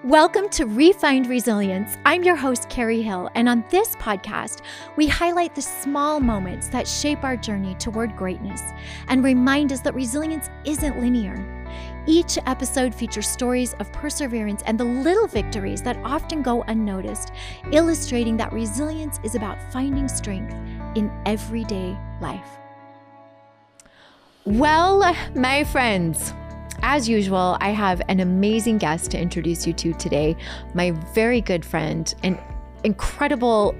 Welcome to Refined Resilience. I'm your host, Carrie Hill, and on this podcast, we highlight the small moments that shape our journey toward greatness and remind us that resilience isn't linear. Each episode features stories of perseverance and the little victories that often go unnoticed, illustrating that resilience is about finding strength in everyday life. Well, my friends, as usual, I have an amazing guest to introduce you to today, my very good friend and incredible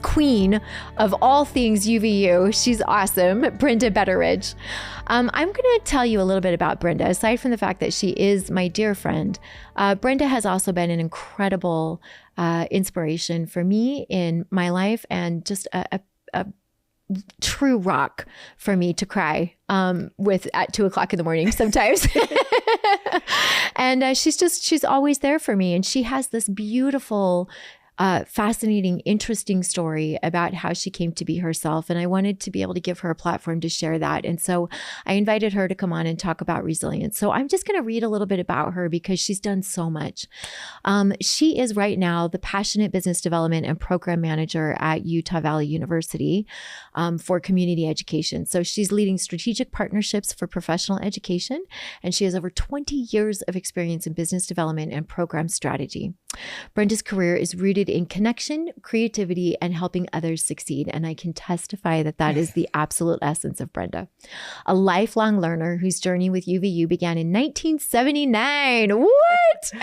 queen of all things UVU. She's awesome, Brenda Betteridge. I'm going to tell you a little bit about Brenda. Aside from the fact that she is my dear friend, Brenda has also been an incredible inspiration for me in my life and just a true rock for me to cry with at 2:00 in the morning sometimes. And she's always there for me. And she has this beautiful, fascinating, interesting story about how she came to be herself. And I wanted to be able to give her a platform to share that. And so I invited her to come on and talk about resilience. So I'm just going to read a little bit about her because she's done so much. She is right now the passionate business development and program manager at Utah Valley University for community education. So she's leading strategic partnerships for professional education, and she has over 20 years of experience in business development and program strategy. Brenda's career is rooted in connection, creativity, and helping others succeed. And I can testify that that is the absolute essence of Brenda. A lifelong learner whose journey with UVU began in 1979. What?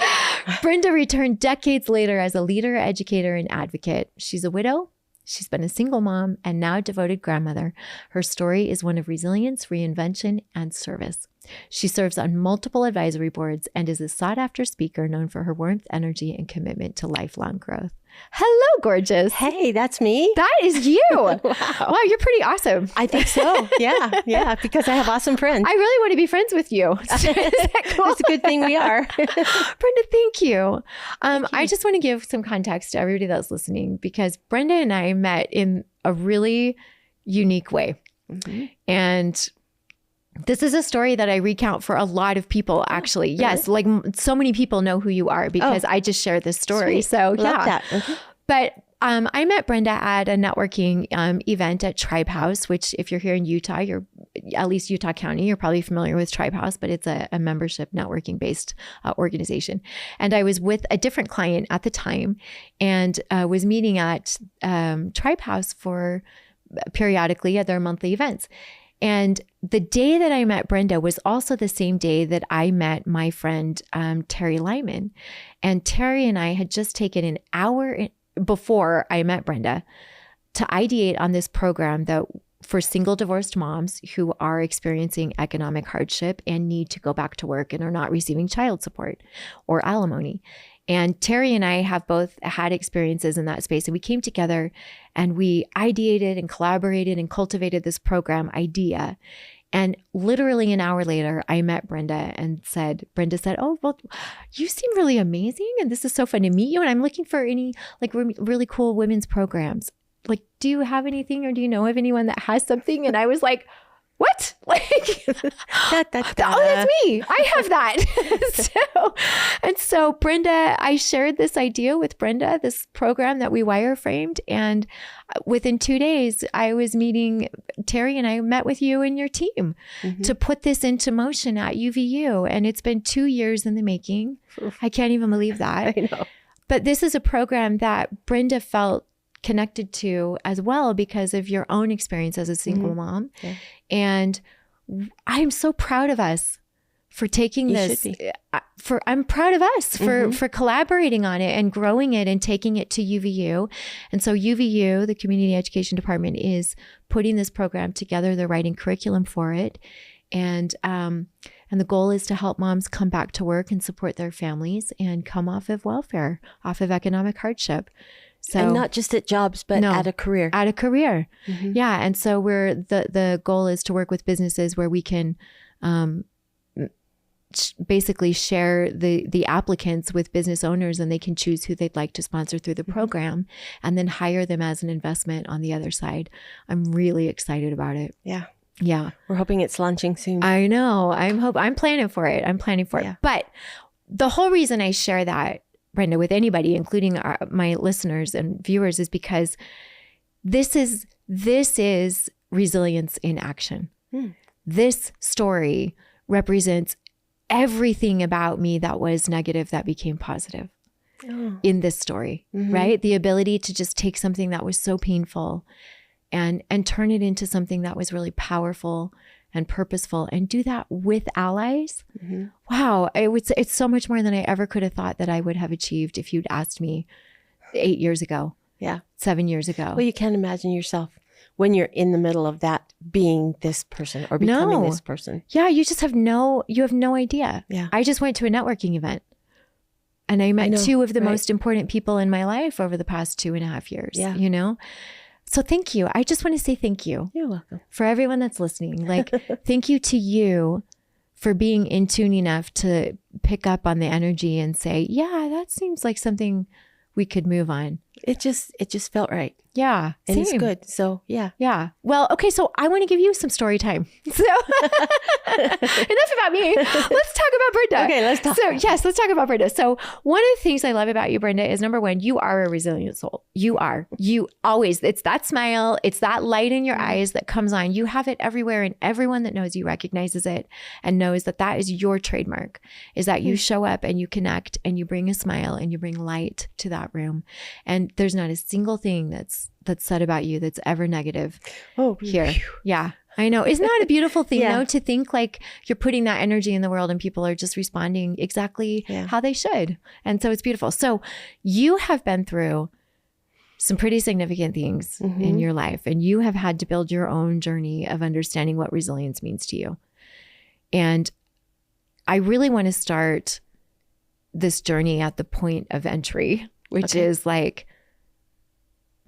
Brenda returned decades later as a leader, educator, and advocate. She's a widow. She's been a single mom and now devoted grandmother. Her story is one of resilience, reinvention, and service. She serves on multiple advisory boards and is a sought-after speaker known for her warmth, energy, and commitment to lifelong growth. Hello, gorgeous. Hey, that's me. That is you. Wow, you're pretty awesome. I think so. Yeah, because I have awesome friends. I really want to be friends with you. Is that cool? It's a good thing we are. Brenda, thank you. I just want to give some context to everybody that's listening because Brenda and I met in a really unique way. Mm-hmm. And this is a story that I recount for a lot of people, actually. Really? Yes, like so many people know who you are because I just shared this story. Sweet. So Love that. Mm-hmm. But I met Brenda at a networking event at Tribe House, which if you're here in Utah, you're at least Utah County, you're probably familiar with Tribe House, but it's a membership networking based organization. And I was with a different client at the time and was meeting at Tribe House for periodically at their monthly events. And the day that I met Brenda was also the same day that I met my friend, Terry Lyman. And Terry and I had just taken an hour before I met Brenda to ideate on this program that for single divorced moms who are experiencing economic hardship and need to go back to work and are not receiving child support or alimony. And Terry and I have both had experiences in that space. And we came together and we ideated and collaborated and cultivated this program idea. And literally an hour later, I met Brenda and Brenda said, oh, well, you seem really amazing. And this is so fun to meet you. And I'm looking for any like really cool women's programs. Like, do you have anything or do you know of anyone that has something? And I was like, what? Like, oh, that's me. I have that. So Brenda, I shared this idea with Brenda, this program that we wireframed. And within 2 days, I was meeting Terry and I met with you and your team to put this into motion at UVU. And it's been 2 years in the making. I can't even believe that. I know. But this is a program that Brenda felt connected to as well because of your own experience as a single mom. Yeah. And I'm so proud of us for taking this. I'm proud of us for collaborating on it and growing it and taking it to UVU. And so UVU, the Community Education Department, is putting this program together. They're writing curriculum for it. And the goal is to help moms come back to work and support their families and come off of welfare, off of economic hardship. So, and not just at jobs, but at a career. At a career. Mm-hmm. Yeah. And so the goal is to work with businesses where we can basically share the applicants with business owners and they can choose who they'd like to sponsor through the program and then hire them as an investment on the other side. I'm really excited about it. Yeah. Yeah. We're hoping it's launching soon. I know. I'm planning for it. Yeah. But the whole reason I share that Brenda, with anybody, including my listeners and viewers, is because this is resilience in action. This story represents everything about me that was negative that became positive in this story, right? The ability to just take something that was so painful and turn it into something that was really powerful and purposeful, and do that with allies. Wow. It's so much more than I ever could have thought that I would have achieved if you'd asked me 8 years ago. Yeah. 7 years ago. Well, you can't imagine yourself when you're in the middle of that being this person or becoming this person. Yeah. You just have no idea. Yeah. I just went to a networking event and I met two of the most important people in my life over the past 2.5 years, you know? So thank you. I just want to say thank you. You're welcome. For everyone that's listening. Like, thank you to you for being in tune enough to pick up on the energy and say, yeah, that seems like something we could move on. It just felt right. Yeah. And it's good. So yeah. Yeah. Well, okay. So I want to give you some story time. So enough about me. Let's talk about Brenda. Okay, let's talk. So yes, let's talk about Brenda. So one of the things I love about you, Brenda, is number one, you are a resilient soul. You always, it's that smile. It's that light in your eyes that comes on. You have it everywhere, and everyone that knows you recognizes it and knows that that is your trademark, is that you show up and you connect and you bring a smile and you bring light to that room. And there's not a single thing that's said about you that's ever negative here. Yeah, I know. Isn't that a beautiful thing though, to think like you're putting that energy in the world and people are just responding exactly how they should. And so it's beautiful. So you have been through some pretty significant things in your life, and you have had to build your own journey of understanding what resilience means to you. And I really want to start this journey at the point of entry, which is like,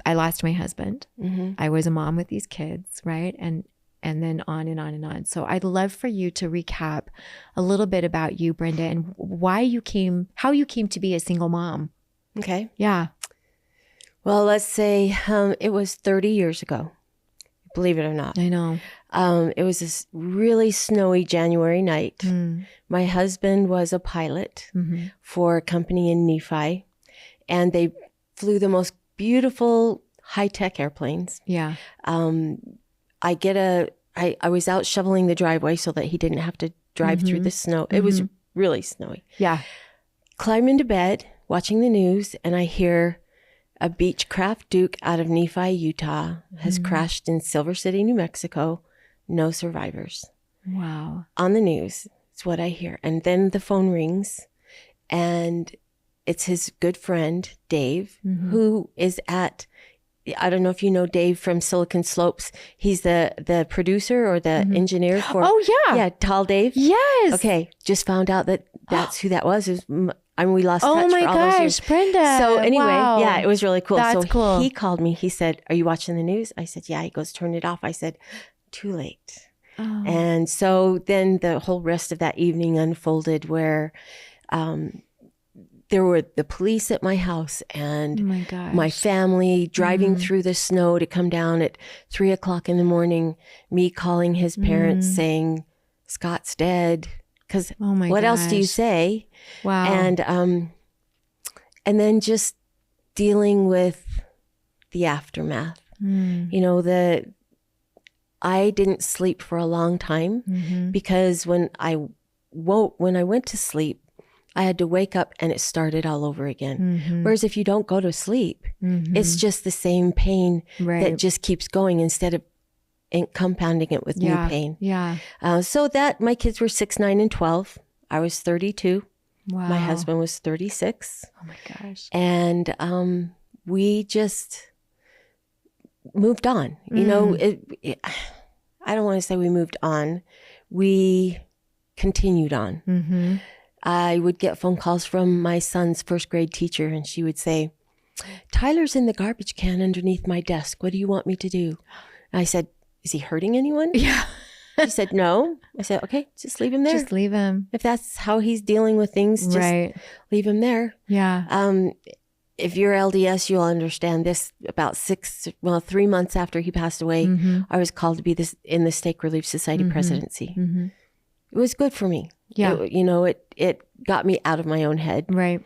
I lost my husband. I was a mom with these kids, right? And then on and on and on. So I'd love for you to recap a little bit about you, Brenda, and how you came to be a single mom. Okay. Yeah. Well, let's say it was 30 years ago, believe it or not. I know. It was this really snowy January night. My husband was a pilot for a company in Nephi, and they flew the most beautiful high-tech airplanes. Yeah. I was out shoveling the driveway so that he didn't have to drive through the snow. It was really snowy. Yeah. Climb into bed, watching the news, and I hear a Beechcraft Duke out of Nephi, Utah has crashed in Silver City, New Mexico. No survivors. Wow. On the news, it's what I hear. And then the phone rings, and it's his good friend, Dave, who is I don't know if you know Dave from Silicon Slopes. He's the producer or the engineer for. Oh, yeah. Yeah, Tall Dave. Yes. Okay, just found out that's who that was. We lost touch Oh my for all those years. gosh, Brenda. So anyway, Wow. yeah, it was really cool. That's so cool. He called me. He said, "Are you watching the news?" I said, "Yeah." He goes, "Turn it off." I said, "Too late." Oh. And so then the whole rest of that evening unfolded where there were the police at my house and my family driving through the snow to come down at 3:00 in the morning, me calling his parents saying, "Scott's dead." Because what else do you say? Wow. And then just dealing with the aftermath. You know, I didn't sleep for a long time because when I went to sleep, I had to wake up and it started all over again. Whereas if you don't go to sleep, it's just the same pain that just keeps going instead of compounding it with new pain. Yeah. So that my kids were 6, 9, and 12. I was 32. Wow. My husband was 36. Oh my gosh. And we just moved on. You know, I don't want to say we moved on. We continued on. I would get phone calls from my son's first grade teacher, and she would say, "Tyler's in the garbage can underneath my desk. What do you want me to do?" And I said, "Is he hurting anyone?" Yeah. She said, "No." I said, "Okay, just leave him there. Just leave him. If that's how he's dealing with things, just leave him there." Yeah. If you're LDS, you'll understand this. About 3 months after he passed away, I was called to be in the Stake Relief Society presidency. It was good for me. Yeah. It got me out of my own head. Right.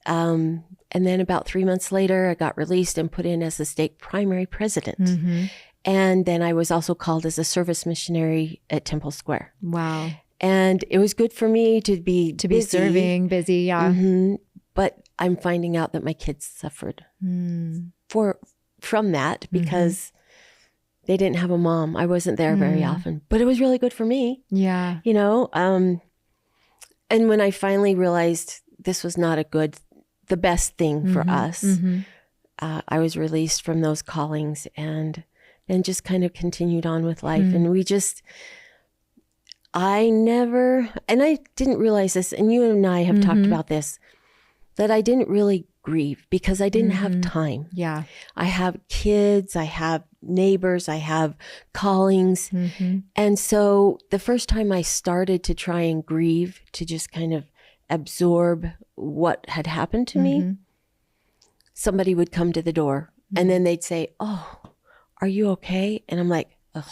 And then about 3 months later, I got released and put in as the state primary president. Mm-hmm. And then I was also called as a service missionary at Temple Square. Wow. And it was good for me to be serving, busy. Yeah. Mm-hmm. But I'm finding out that my kids suffered from that because they didn't have a mom. I wasn't there very often, but it was really good for me. Yeah. You know, and when I finally realized this was not the best thing for us, I was released from those callings and then just kind of continued on with life. And I didn't realize this, and you and I have talked about this, that I didn't really grieve because I didn't have time. Yeah. I have kids, I have neighbors, I have callings. And so the first time I started to try and grieve, to just kind of absorb what had happened to me, somebody would come to the door and then they'd say, "Oh, are you okay?" And I'm like, "Ugh,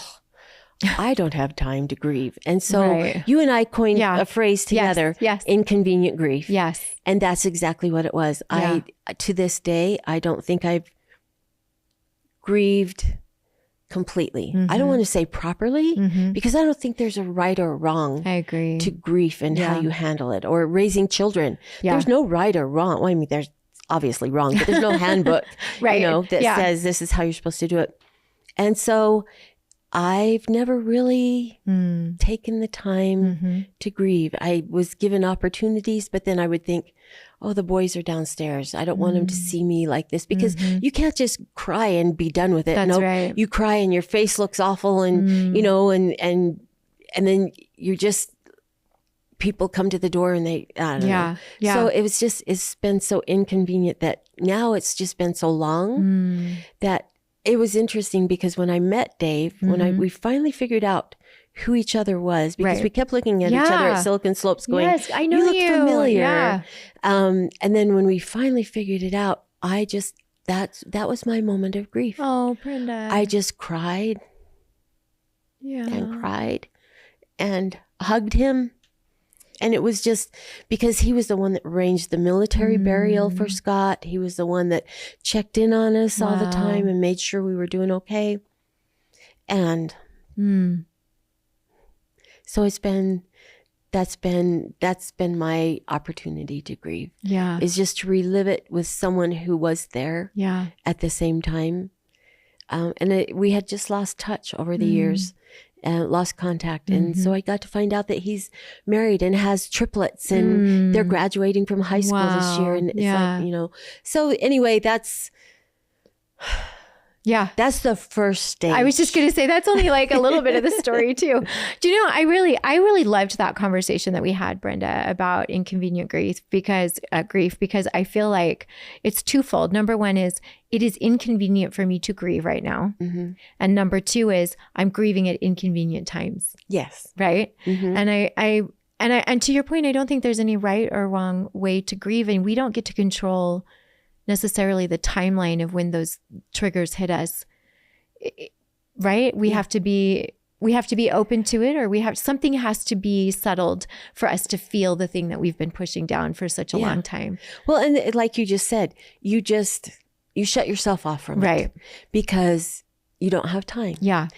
I don't have time to grieve." And so you and I coined a phrase together, inconvenient grief. Yes. And that's exactly what it was. Yeah. To this day, I don't think I've grieved completely. I don't want to say properly because I don't think there's a right or wrong I agree. to grief and how you handle it, or raising children. There's no right or wrong. Well, I mean, there's obviously wrong, but there's no handbook, that says this is how you're supposed to do it. And so I've never really taken the time to grieve. I was given opportunities, but then I would think, oh, the boys are downstairs. I don't want them to see me like this, because you can't just cry and be done with it. That's right. You cry and your face looks awful, and you know, and then you're just, people come to the door and they, I don't know. Yeah. So it's been so inconvenient that now it's just been so long that it was interesting, because when I met Dave, we finally figured out who each other was, because we kept looking at each other at Silicon Slopes going, yes, I know you look familiar. Yeah. And then when we finally figured it out, that was my moment of grief. Oh, Brenda. I just cried and cried and hugged him. And it was just because he was the one that arranged the military burial for Scott. He was the one that checked in on us all the time and made sure we were doing okay. And so that's been my opportunity to grieve. Yeah. Is just to relive it with someone who was there at the same time. We had just lost touch over the years. Lost contact. And so I got to find out that he's married and has triplets, and they're graduating from high school this year. And it's like, you know, so anyway, that's the first stage. I was just going to say, that's only like a little bit of the story too. Do you know, I really loved that conversation that we had, Brenda, about inconvenient grief, because I feel like it's twofold. Number one is, it is inconvenient for me to grieve right now. And number two is, I'm grieving at inconvenient times. Yes. Right. And to your point, I don't think there's any right or wrong way to grieve, and we don't get to control necessarily the timeline of when those triggers hit us. Right. We have to be open to it, or something has to be settled for us to feel the thing that we've been pushing down for such a long time. Well, and like you just said, you shut yourself off from it because you don't have time. Yeah.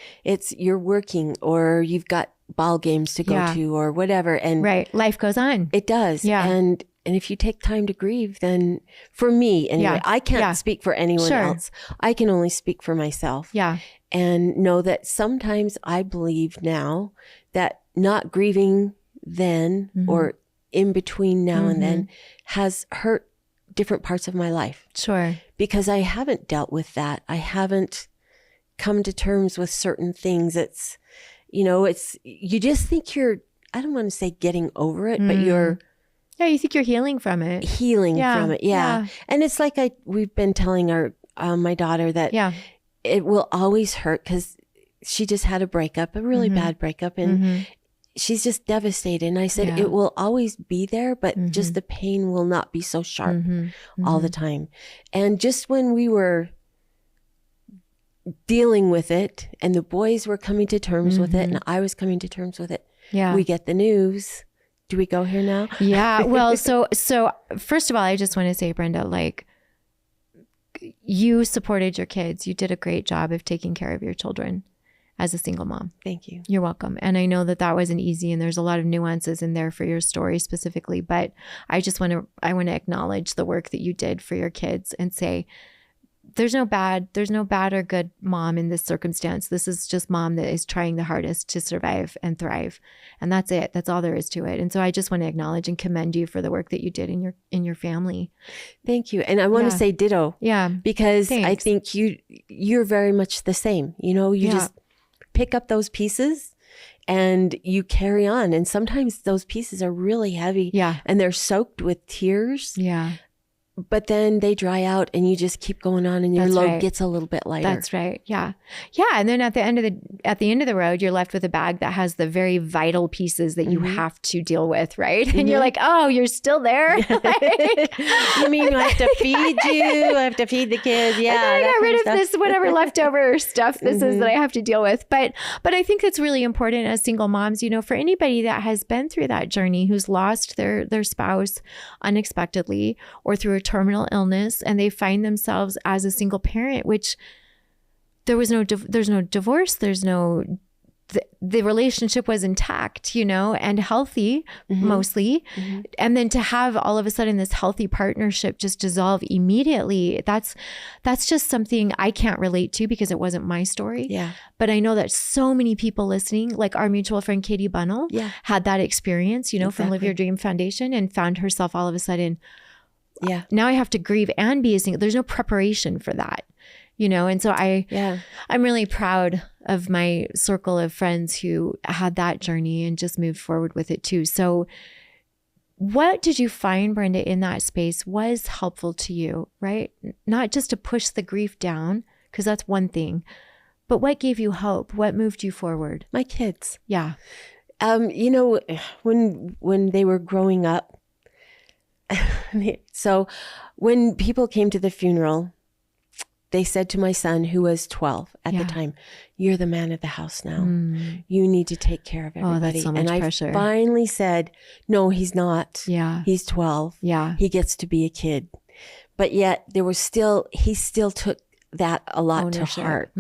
You're working, or you've got ball games to go to, or whatever. And life goes on. It does. Yeah. And if you take time to grieve, then for me anyway, I can't speak for anyone else. I can only speak for myself. Yeah. And know that sometimes I believe now that not grieving then or in between now and then has hurt different parts of my life. Sure. Because I haven't dealt with that. I haven't come to terms with certain things. You just think I don't want to say getting over it, but you're, you think you're healing from it. Yeah. And it's like we've been telling my daughter that it will always hurt, because she just had a really bad breakup, and she's just devastated. And I said, it will always be there, but just the pain will not be so sharp all the time. And just when we were dealing with it, and the boys were coming to terms with it, and I was coming to terms with it, we get the news do we go here now? Yeah. Well, so first of all, I just want to say, Brenda, like, you supported your kids. You did a great job of taking care of your children as a single mom. Thank you. You're welcome. And I know that wasn't easy, and there's a lot of nuances in there for your story specifically, but I want to acknowledge the work that you did for your kids and say, there's no bad or good mom in this circumstance. This is just mom that is trying the hardest to survive and thrive. And that's it. That's all there is to it. And so I just want to acknowledge and commend you for the work that you did in your family. Thank you. And I want to say ditto. Yeah. Because Thanks. I think you're very much the same. You just pick up those pieces and you carry on. And sometimes those pieces are really heavy. Yeah. And they're soaked with tears. Yeah. But then they dry out and you just keep going on and your load gets a little bit lighter. That's right. Yeah. Yeah. And then at the end of the road, you're left with a bag that has the very vital pieces that you have to deal with. Right. And you're like, oh, you're still there. Like, you mean I have to feed you? I have to feed the kids. Yeah. I got rid of this, whatever leftover stuff this is that I have to deal with. But I think it's really important as single moms, for anybody that has been through that journey, who's lost their spouse unexpectedly or through a terminal illness, and they find themselves as a single parent, which there's no divorce, the relationship was intact, and healthy mostly. And then to have all of a sudden this healthy partnership just dissolve immediately, that's just something I can't relate to because it wasn't my story. Yeah. But I know that so many people listening, like our mutual friend Katie Bunnell, had that experience, from Live Your Dream Foundation, and found herself all of a sudden, now I have to grieve and be a single. There's no preparation for that, And so I'm really proud of my circle of friends who had that journey and just moved forward with it too. So what did you find, Brenda, in that space was helpful to you, right? Not just to push the grief down, because that's one thing, but what gave you hope? What moved you forward? My kids. Yeah. When they were growing up, so when people came to the funeral, they said to my son, who was 12 at the time, you're the man of the house now. You need to take care of everybody. Oh, that's so much pressure. I finally said, no, he's not. Yeah. He's 12. Yeah. He gets to be a kid. But yet he still took that a lot to heart.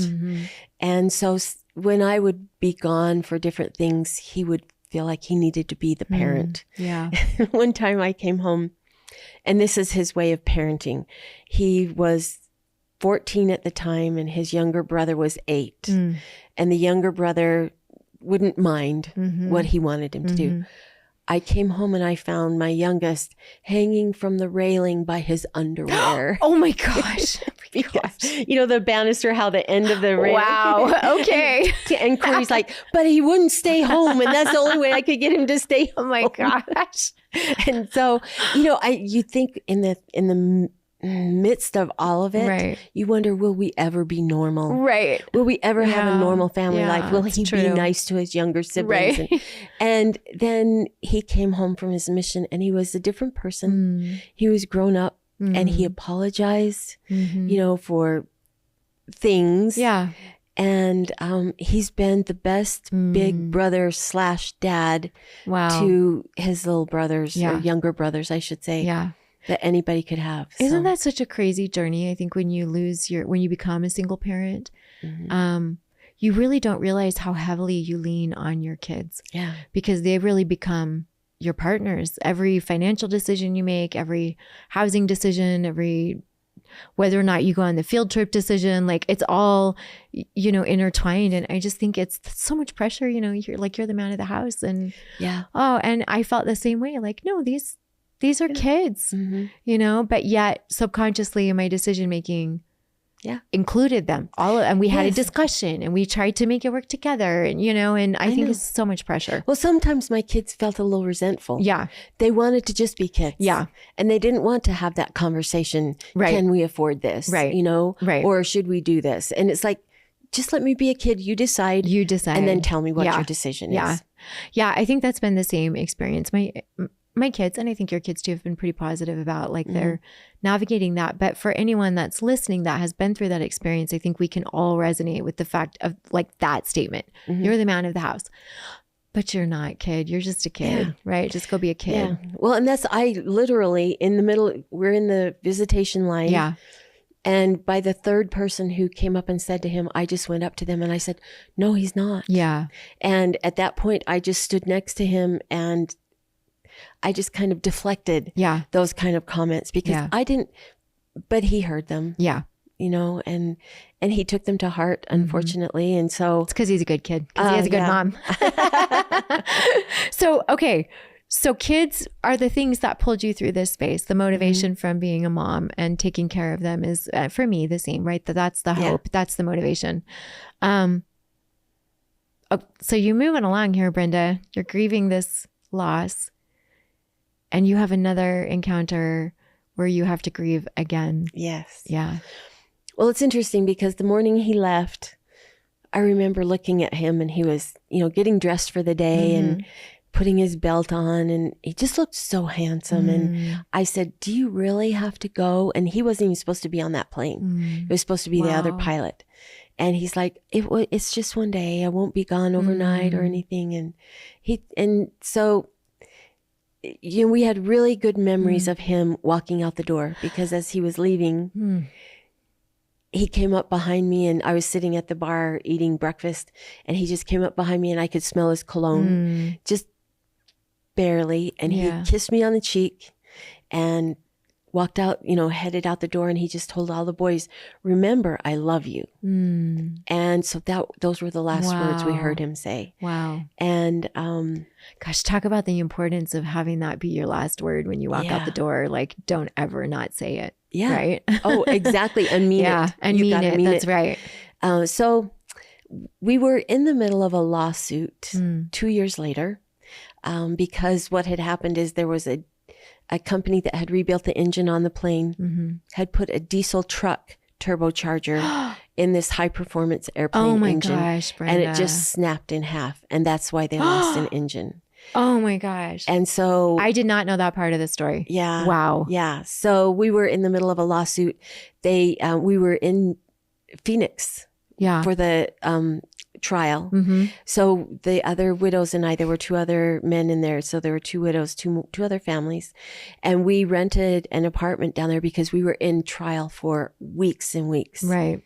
And so when I would be gone for different things, he would feel like he needed to be the parent. Yeah. One time I came home, and this is his way of parenting. He was 14 at the time, and his younger brother was 8. And the younger brother wouldn't mind what he wanted him to do. I came home and I found my youngest hanging from the railing by his underwear. Oh my gosh. The banister, how the end of the railing. Wow. Okay. And Corey's like, but he wouldn't stay home. And that's the only way I could get him to stay home. Oh my gosh. And so, you think in the midst of all of it, you wonder, will we ever be normal? Right. Will we ever have a normal family life? Will he be nice to his younger siblings? Right. And then he came home from his mission and he was a different person. He was grown up and he apologized, for things. Yeah. And he's been the best big brother / dad to his little brothers or younger brothers, I should say. Yeah. That anybody could have. Isn't that such a crazy journey? I think when you become a single parent, you really don't realize how heavily you lean on your kids. Yeah. Because they really become your partners. Every financial decision you make, every housing decision, whether or not you go on the field trip decision, like it's all, intertwined. And I just think it's so much pressure, you're the man of the house. And and I felt the same way. Like, no, these are kids, but yet subconsciously in my decision making, included them all. And we had a discussion and we tried to make it work together. And, and I think it's so much pressure. Well, sometimes my kids felt a little resentful. Yeah. They wanted to just be kids. Yeah. And they didn't want to have that conversation. Right. Can we afford this? Right. Right. Or should we do this? And it's like, just let me be a kid. You decide. And then tell me what your decision is. Yeah. I think that's been the same experience. My kids, and I think your kids too, have been pretty positive about they're navigating that. But for anyone that's listening that has been through that experience, I think we can all resonate with the fact of that statement. You're the man of the house. But you're not, kid. You're just a kid, right? Just go be a kid. Yeah. Well, and I literally in the middle, we're in the visitation line. Yeah. And by the third person who came up and said to him, I just went up to them and I said, no, he's not. Yeah. And at that point, I just stood next to him and I just kind of deflected those kind of comments because I didn't, but he heard them. Yeah. You know, and he took them to heart, unfortunately. And so it's because he's a good kid, because he has a good mom. So, okay. So kids are the things that pulled you through this space. The motivation from being a mom and taking care of them is, for me, the same, right? That's the hope. That's the motivation. So you're moving along here, Brenda. You're grieving this loss and you have another encounter where you have to grieve again. Yes. Yeah. Well, it's interesting because the morning he left, I remember looking at him and he was, getting dressed for the day and putting his belt on and he just looked so handsome. And I said, do you really have to go? And he wasn't even supposed to be on that plane. It was supposed to be the other pilot. And he's like, it's just one day. I won't be gone overnight or anything. And so we had really good memories of him walking out the door because as he was leaving, he came up behind me and I was sitting at the bar eating breakfast and he just came up behind me and I could smell his cologne just barely. And he kissed me on the cheek and walked out, headed out the door and he just told all the boys, remember, I love you. And so those were the last words we heard him say. Wow. And, gosh, talk about the importance of having that be your last word when you walk out the door. Like, don't ever not say it. Yeah. Right. Oh, exactly. And mean it. And mean it. That's right. So we were in the middle of a lawsuit 2 years later because what had happened is there was a company that had rebuilt the engine on the plane, had put a diesel truck turbocharger in this high performance airplane engine. Oh my gosh, Brenda. And it just snapped in half. And that's why they lost an engine. Oh my gosh. And so I did not know that part of the story. Yeah. Wow. Yeah. So we were in the middle of a lawsuit. We were in Phoenix for the trial. So the other widows and I, there were two other men in there. So there were two widows, two other families. And we rented an apartment down there because we were in trial for weeks and weeks. Right.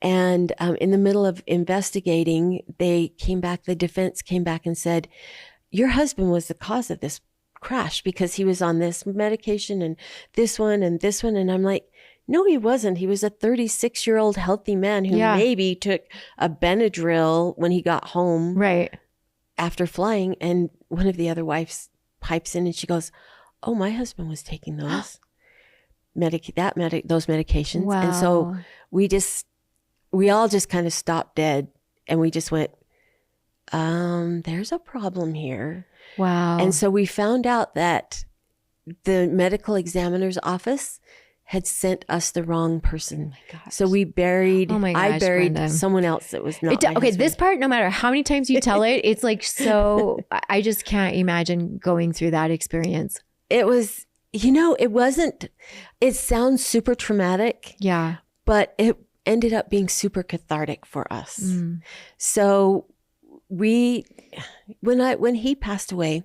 And in the middle of investigating, the defense came back and said, your husband was the cause of this crash because he was on this medication and this one. And I'm like, no, he wasn't. He was a 36-year-old healthy man who maybe took a Benadryl when he got home after flying. And one of the other wives pipes in and she goes, oh, my husband was taking those those medications. Wow. And so we all just kind of stopped dead and we just went, there's a problem here. Wow. And so we found out that the medical examiner's office had sent us the wrong person. Oh my gosh. So I buried Brenda. someone else that was not my okay, husband. this part, no matter how many times you tell it, it's like so, I just can't imagine going through that experience. It was, it sounds super traumatic. Yeah. But it ended up being super cathartic for us. So when he passed away,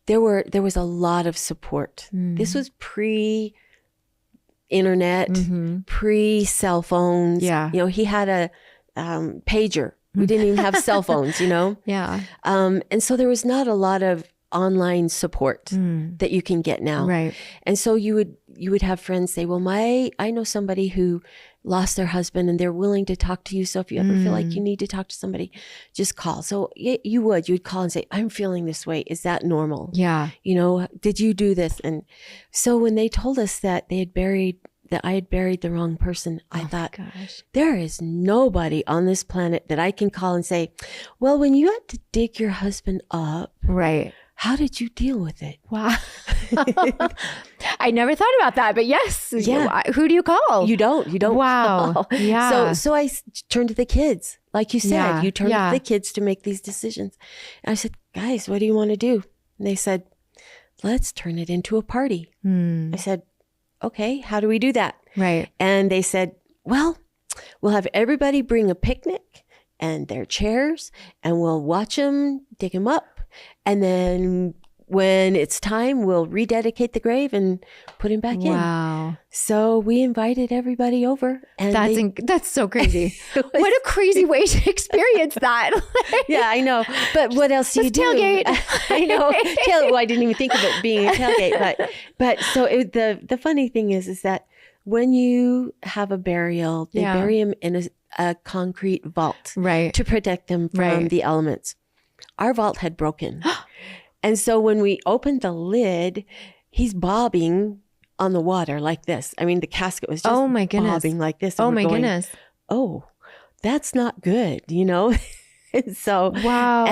there was a lot of support. This was pre-internet, pre-cell phones. Yeah. He had a pager. We didn't even have cell phones, Yeah. And so there was not a lot of online support that you can get now. Right. And so you would have friends say, well, I know somebody who lost their husband and they're willing to talk to you. So if you ever feel like you need to talk to somebody, just call. So you'd call and say, I'm feeling this way. Is that normal? Yeah. Did you do this? And so when they told us that I had buried the wrong person, I thought, there is nobody on this planet that I can call and say, well, when you had to dig your husband up, right? How did you deal with it? Wow. I never thought about that, but yes. Yeah. Who do you call? You don't. Wow. Call. Yeah. So I turned to the kids. Like you said, you turn to the kids to make these decisions. And I said, guys, what do you want to do? And they said, let's turn it into a party. I said, okay, how do we do that? Right. And they said, well, we'll have everybody bring a picnic and their chairs, and we'll watch them, dig them up. And then when it's time, we'll rededicate the grave and put him back in. Wow. So we invited everybody over. And that's so crazy. What a crazy way to experience that. Yeah, I know. But what else do you do? Tailgate. I know. Well, I didn't even think of it being a tailgate. But so the funny thing is that when you have a burial, they bury him in a concrete vault, right, to protect them from the elements. Our vault had broken. And so when we opened the lid, he's bobbing on the water like this. I mean, the casket was just bobbing like this. Oh my goodness. Oh, that's not good, So, wow.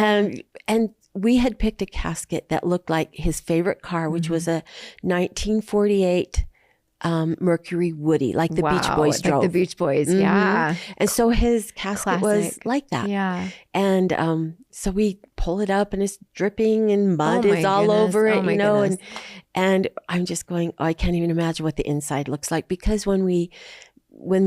And we had picked a casket that looked like his favorite car, which was a 1948 Mercury Woody, like the Beach Boys drove. Like the Beach Boys, yeah. And so his casket was like that. Yeah. And so we pull it up and it's dripping and mud is all over it, and I'm just going, I can't even imagine what the inside looks like, because when we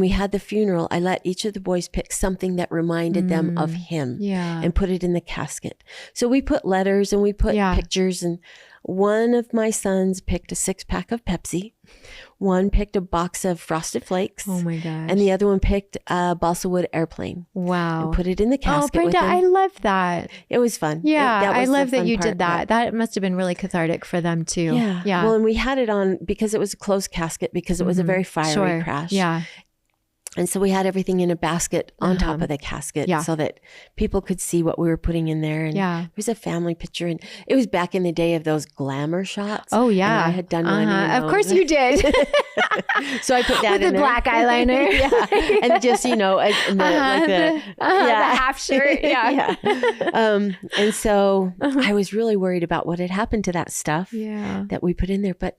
had the funeral, I let each of the boys pick something that reminded them of him and put it in the casket. So we put letters and we put pictures, and one of my sons picked a 6-pack of Pepsi. One picked a box of Frosted Flakes. Oh my gosh. And the other one picked a balsa wood airplane. Wow. And put it in the casket. Oh, Brenda, with him. I love that. It was fun. Yeah. I love that you did that. That must have been really cathartic for them too. Yeah. Yeah. Well, and we had it on because it was a closed casket, because it was a very fiery crash. Yeah. And so we had everything in a basket on top of the casket so that people could see what we were putting in there. And there was a family picture, and it was back in the day of those glamour shots. Oh yeah. And I had done one. Of course you did. So I put that with in the black eyeliner. And just, the half shirt. Yeah. And so I was really worried about what had happened to that stuff that we put in there. But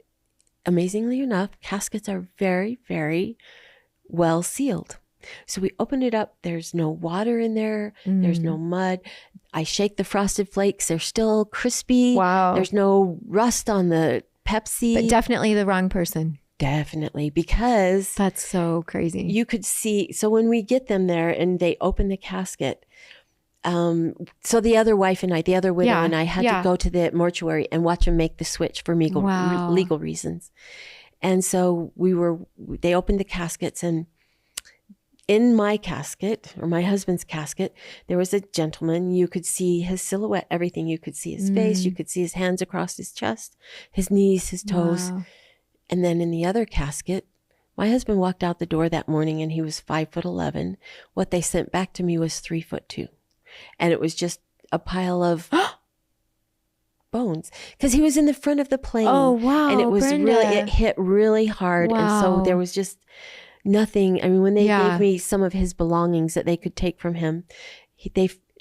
amazingly enough, caskets are very, very well sealed. So we opened it up. There's no water in there. There's no mud. I shake the Frosted Flakes. They're still crispy. Wow. There's no rust on the Pepsi. But definitely the wrong person. Definitely, because that's so crazy. You could see. So when we get them there and they open the casket, so the other wife and I, the other widow and I had to go to the mortuary and watch them make the switch for legal reasons. And so they opened the caskets, and in my casket, or my husband's casket, there was a gentleman. You could see his silhouette, everything. You could see his face. You could see his hands across his chest, his knees, his toes. Wow. And then in the other casket, my husband walked out the door that morning and he was 5'11". What they sent back to me was 3'2". And it was just a pile of bones, because he was in the front of the plane. Oh, wow. And it was Brenda. it hit really hard. Wow. And so there was just nothing. I mean, when they gave me some of his belongings that they could take from him,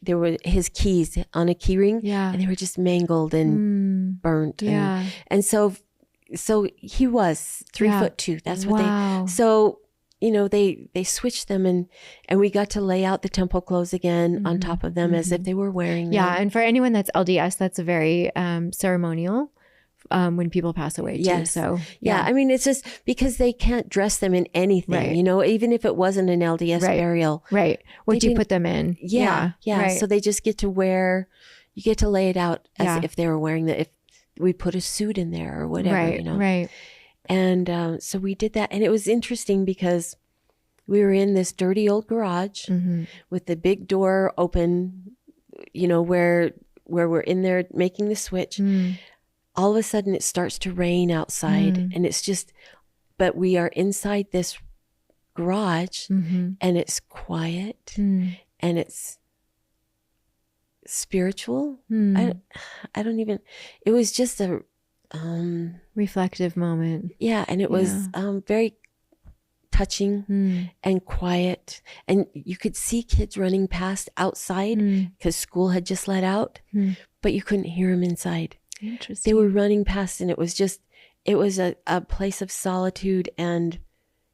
there were his keys on a key ring, and they were just mangled and burnt. And so he was 3'2". That's what so, they switched them, and we got to lay out the temple clothes again on top of them as if they were wearing them. Yeah. And for anyone that's LDS, that's a very ceremonial when people pass away too. Yes. So I mean, it's just because they can't dress them in anything, even if it wasn't an LDS burial. Right. What do you put them in? Yeah. Right. So they just get to you get to lay it out as if they were wearing if we put a suit in there or whatever, Right. And so we did that. And it was interesting because we were in this dirty old garage with the big door open, where we're in there making the switch. All of a sudden it starts to rain outside, and it's just, but we are inside this garage and it's quiet and it's spiritual. I don't even, it was just a reflective moment. Yeah. And it was very touching and quiet. And you could see kids running past outside because school had just let out, but you couldn't hear them inside. Interesting. They were running past, and it was a place of solitude and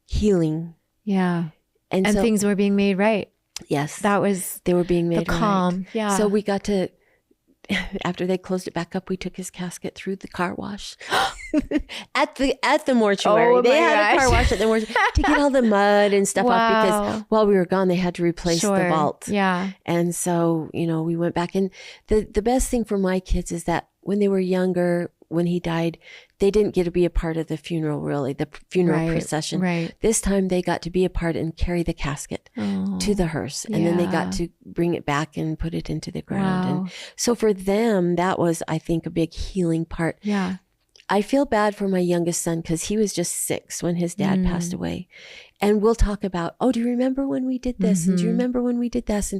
healing. Yeah. And so, things were being made right. Yes. They were being made the right. calm. Yeah. So we got to, after they closed it back up, we took his casket through the car wash at the mortuary. Oh, they my had a car gosh. wash at the mortuary to get all the mud and stuff off, because while we were gone, they had to replace the vault. Yeah. And so, we went back. And the best thing for my kids is that when they were younger, when he died, they didn't get to be a part of the funeral, really, the funeral procession. Right. This time they got to be a part and carry the casket to the hearse. And then they got to bring it back and put it into the ground. Wow. And so for them, that was, I think, a big healing part. Yeah. I feel bad for my youngest son because he was just 6 when his dad passed away. And we'll talk about, oh, do you remember when we did this? And do you remember when we did this?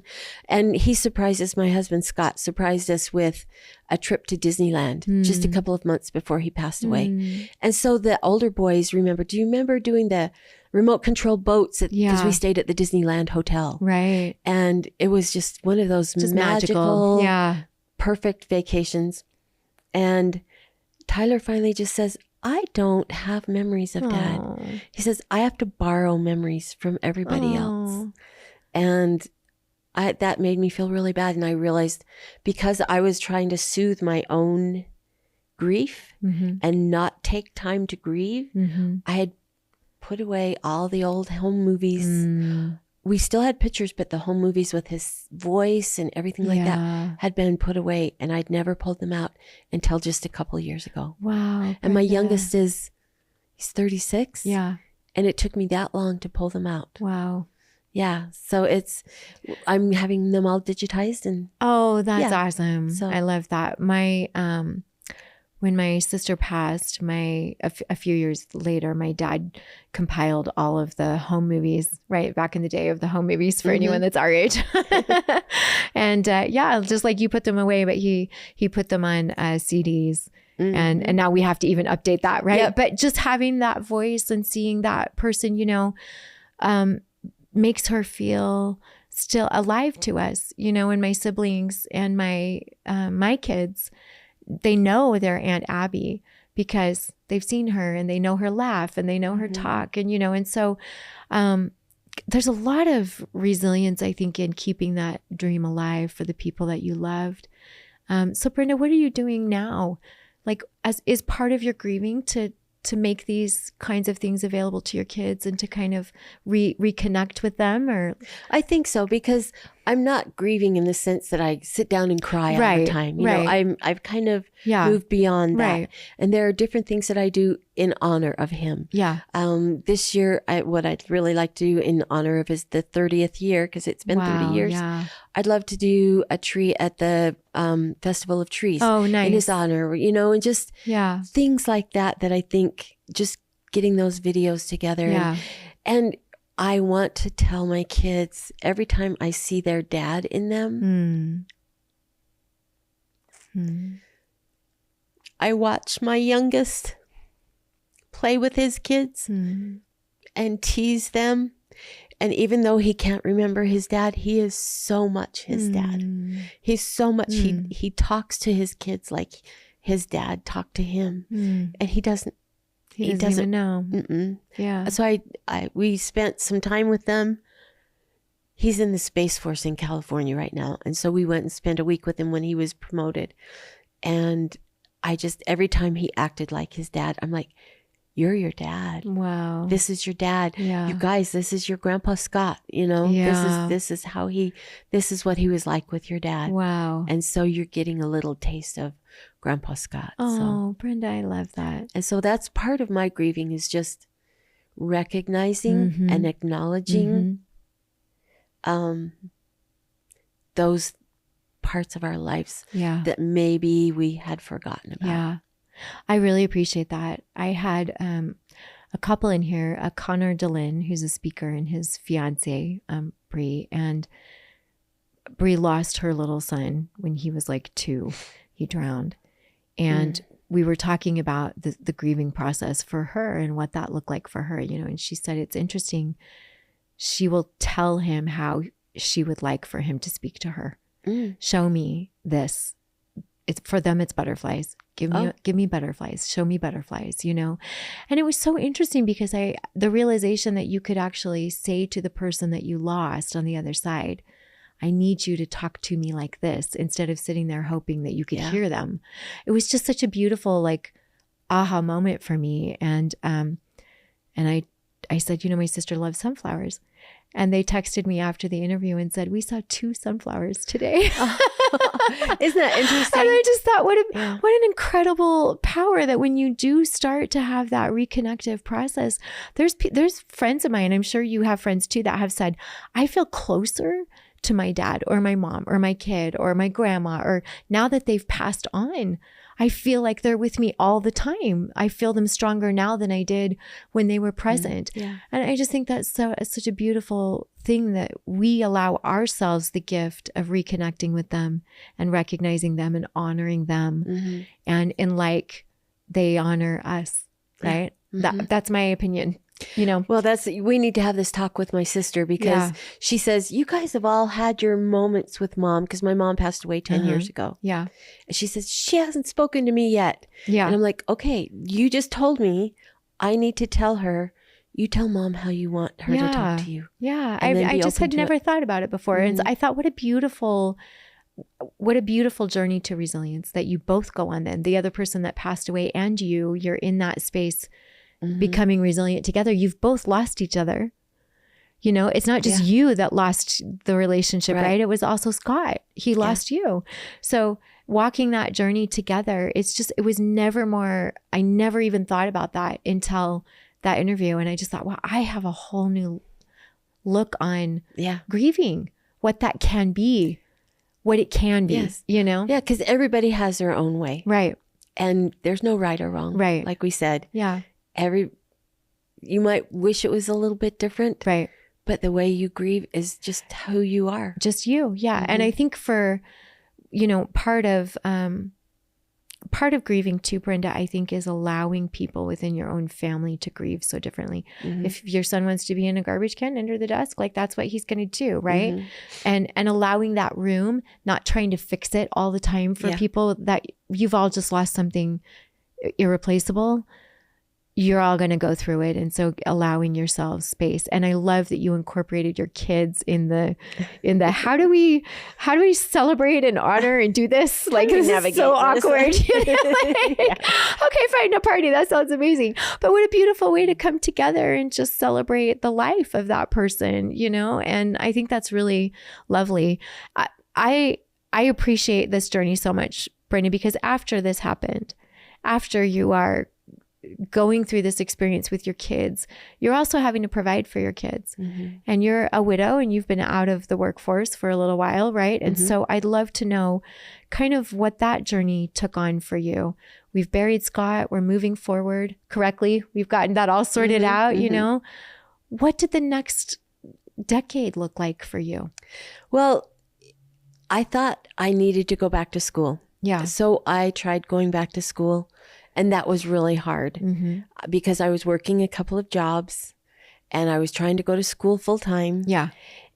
And he surprised us, my husband Scott surprised us with a trip to Disneyland just a couple of months before he passed away. And so the older boys remember, do you remember doing the remote control boats? Because we stayed at the Disneyland Hotel. Right. And it was just one of those magical, perfect vacations. And Tyler finally just says, I don't have memories of Dad. He says, I have to borrow memories from everybody else. And that made me feel really bad. And I realized because I was trying to soothe my own grief and not take time to grieve, I had put away all the old home movies. We still had pictures, but the home movies with his voice and everything like that had been put away, and I'd never pulled them out until just a couple years ago. Wow. And my youngest he's 36. Yeah. And it took me that long to pull them out. Wow. Yeah. So I'm having them all digitized and. Oh, that's awesome. So I love that. When my sister passed, a few years later, my dad compiled all of the home movies, right back in the day of the home movies for anyone that's our age. And just like you put them away, but he put them on CDs. And now we have to even update that, right? Yep. But just having that voice and seeing that person, makes her feel still alive to us, and my siblings and my kids, they know their Aunt Abby because they've seen her and they know her laugh and they know her talk. And, and so there's a lot of resilience, I think, in keeping that dream alive for the people that you loved. So Brenda, what are you doing now? Like, is part of your grieving to make these kinds of things available to your kids and to kind of reconnect with them? Or I think so, because I'm not grieving in the sense that I sit down and cry all the time. You know, I've kind of moved beyond that. And there are different things that I do in honor of him. Yeah. This year, what I'd really like to do in honor of the 30th year, because it's been 30 years. Yeah. I'd love to do a tree at the Festival of Trees. Oh, nice. In his honor, and just things like that I think just getting those videos together. Yeah. And I want to tell my kids every time I see their dad in them. I watch my youngest play with his kids and tease them. And even though he can't remember his dad, he is so much his dad. He's so much, he talks to his kids like his dad talked to him. And he doesn't even know. Yeah. So we spent some time with them. He's in the Space Force in California right now. And so we went and spent a week with him when he was promoted. And every time he acted like his dad, I'm like, you're your dad. Wow. This is your dad. Yeah. You guys, this is your Grandpa Scott, Yeah. This is what he was like with your dad. Wow. And so you're getting a little taste of Grandpa Scott. Oh, Brenda, I love that. And so that's part of my grieving, is just recognizing and acknowledging those parts of our lives that maybe we had forgotten about. Yeah. I really appreciate that. I had a couple in here, Connor DeLynn, who's a speaker, and his fiance, Bree. And Bree lost her little son when he was like 2. He drowned. And we were talking about the grieving process for her and what that looked like for her, and she said, it's interesting. She will tell him how she would like for him to speak to her. Show me this. For them, it's butterflies. Give me butterflies. Show me butterflies, And it was so interesting because the realization that you could actually say to the person that you lost on the other side, I need you to talk to me like this instead of sitting there hoping that you could hear them. It was just such a beautiful like aha moment for me. And I said, my sister loves sunflowers. And they texted me after the interview and said, we saw 2 sunflowers today. Isn't that interesting? And I just thought, what an incredible power that when you do start to have that reconnective process, there's friends of mine, I'm sure you have friends too, that have said, I feel closer to my dad or my mom or my kid or my grandma, or now that they've passed on, I feel like they're with me all the time. I feel them stronger now than I did when they were present. Yeah. And I just think that's such a beautiful thing that we allow ourselves the gift of reconnecting with them and recognizing them and honoring them. And in like they honor us, right? That's my opinion. Well, we need to have this talk with my sister, because she says, you guys have all had your moments with mom, because my mom passed away 10 years ago. Yeah. And she says, she hasn't spoken to me yet. Yeah. And I'm like, okay, you just told me I need to tell her, you tell mom how you want her to talk to you. Yeah. I just had never thought about it before. And I thought, what a beautiful journey to resilience that you both go on then. The other person that passed away and you're in that space becoming resilient together. You've both lost each other. It's not just you that lost the relationship, right? It was also Scott. He lost you. So walking that journey together, it was never more, I never even thought about that until that interview. And I just thought, wow, I have a whole new look on grieving, what that can be, what it can be, Yeah, because everybody has their own way. Right. And there's no right or wrong. Right. Like we said. Yeah. You might wish it was a little bit different, right? But the way you grieve is just who you are. Just you. Yeah. And I think for, part of grieving too, Brenda, I think is allowing people within your own family to grieve so differently. If your son wants to be in a garbage can under the desk, like that's what he's going to do. Right. And allowing that room, not trying to fix it all the time for people that you've all just lost something irreplaceable. You're all going to go through it. And so allowing yourselves space. And I love that you incorporated your kids in the how do we celebrate and honor and do this? Like, this is so awkward. Okay, fine, a party. That sounds amazing. But what a beautiful way to come together and just celebrate the life of that person, And I think that's really lovely. I appreciate this journey so much, Brenda, because after this happened, after you are going through this experience with your kids, you're also having to provide for your kids. And you're a widow and you've been out of the workforce for a little while, right? And so I'd love to know kind of what that journey took on for you. We've buried Scott. We're moving forward correctly. We've gotten that all sorted out, What did the next decade look like for you? Well, I thought I needed to go back to school. Yeah. So I tried going back to school. And that was really hard because I was working a couple of jobs and I was trying to go to school full time. Yeah.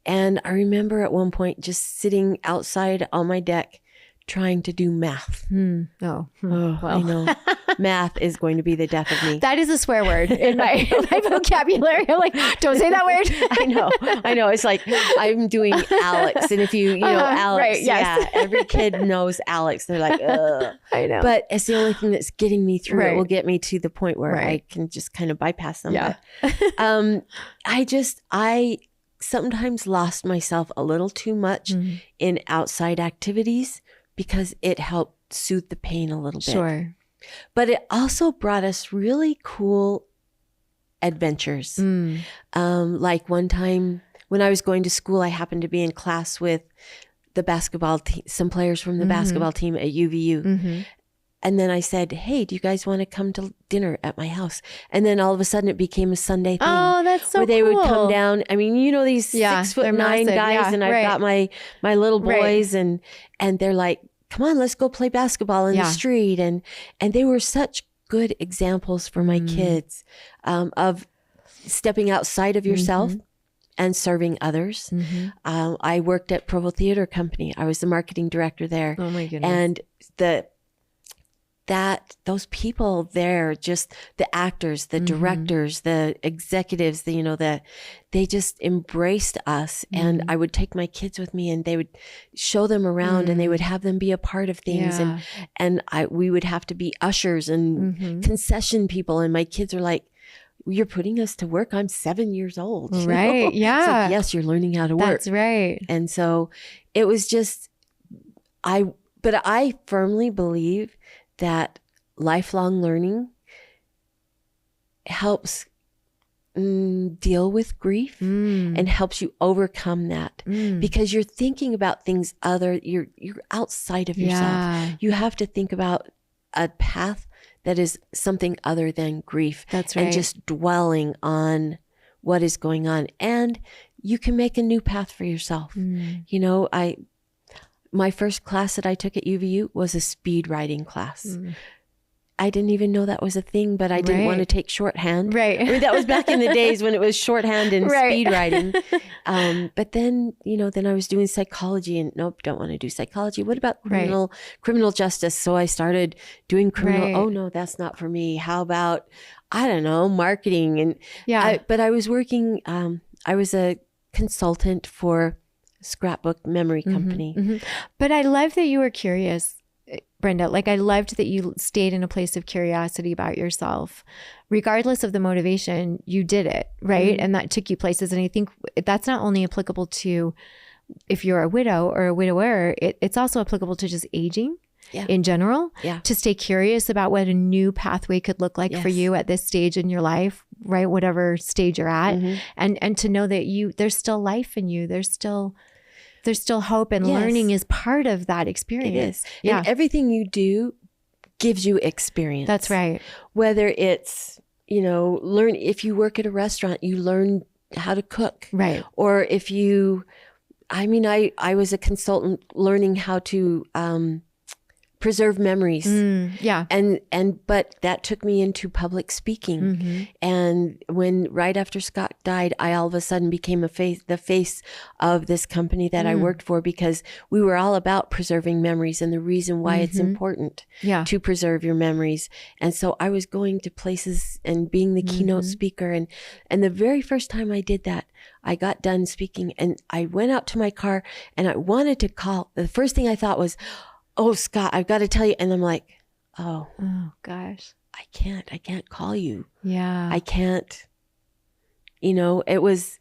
And I remember at one point just sitting outside on my deck trying to do math. Well. I know. Math is going to be the death of me. That is a swear word in my vocabulary. I'm like, don't say that word. I know. It's like I'm doing Alex. And if you know, Alex, right, yes. Every kid knows Alex. They're like, ugh. I know. But it's the only thing that's getting me through. Right. It will get me to the point where I can just kind of bypass them. Yeah. But, I sometimes lost myself a little too much in outside activities because it helped soothe the pain a little bit. Sure. But it also brought us really cool adventures. Like one time when I was going to school, I happened to be in class with the basketball team, some players from the basketball team at UVU. And then I said, hey, do you guys want to come to dinner at my house? And then all of a sudden it became a Sunday thing. Oh, that's so cool. Where they would come down. I mean, these 6'9" guys and I've got my little boys and they're like, come on, let's go play basketball in the street. And they were such good examples for my kids of stepping outside of yourself and serving others. I worked at Provo Theater Company. I was the marketing director there. Oh my goodness. And that those people there, just the actors, the directors, the executives, they just embraced us. And I would take my kids with me, and they would show them around, and they would have them be a part of things. And we would have to be ushers and concession people. And my kids are like, "You're putting us to work. I'm 7 years old." Right. Yeah. It's like, yes, you're learning how to work. That's right. And so it was just, but I firmly believe that lifelong learning helps deal with grief and helps you overcome that, because you're thinking about things you're outside of yourself. Yeah. You have to think about a path that is something other than grief. That's right. And just dwelling on what is going on. And you can make a new path for yourself. My first class that I took at UVU was a speed writing class. I didn't even know that was a thing, but I didn't want to take shorthand. Right. I mean, that was back in the days when it was shorthand and speed writing. But then, then I was doing psychology, and nope, don't want to do psychology. What about criminal justice? So I started doing criminal. Oh no, that's not for me. How about, I don't know, marketing? And but I was working, I was a consultant for scrapbook memory company. But I love that you were curious, Brenda. Like, I loved that you stayed in a place of curiosity about yourself. Regardless of the motivation, you did it, right? And that took you places. And I think that's not only applicable to if you're a widow or a widower, it's also applicable to just aging in general, to stay curious about what a new pathway could look like for you at this stage in your life, right? Whatever stage you're at. And to know that there's still life in you. There's still hope, and learning is part of that experience. It is. Yeah. And everything you do gives you experience. That's right. Whether it's, learn, if you work at a restaurant, you learn how to cook. Right. Or if I was a consultant learning how to preserve memories. But that took me into public speaking. And right after Scott died, I all of a sudden became the face of this company that I worked for, because we were all about preserving memories and the reason why it's important to preserve your memories. And so I was going to places and being the keynote speaker. And the very first time I did that, I got done speaking and I went out to my car and I wanted to call. The first thing I thought was, "Oh, Scott, I've got to tell you." And I'm like, oh gosh, I can't call you. Yeah. I can't, it was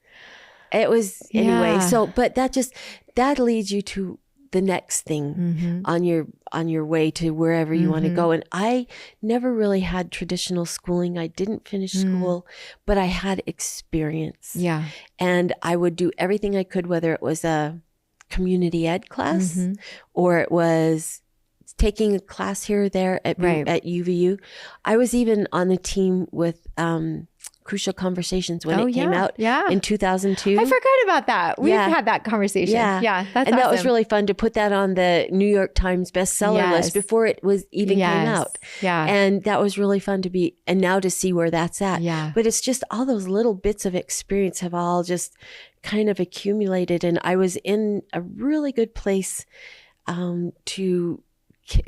anyway. So, but that leads you to the next thing on your way to wherever you want to go. And I never really had traditional schooling. I didn't finish school, but I had experience. Yeah. And I would do everything I could, whether it was a community ed class or it was taking a class here or there at UVU. I was even on the team with Crucial Conversations when it came out in 2002. I forgot about that. We've had that conversation. Yeah, that's and awesome. That was really fun to put that on the New York Times bestseller list before it was even came out. Yeah, and that was really fun to be, and now to see where that's at. Yeah, but it's just all those little bits of experience have all just kind of accumulated, and I was in a really good place to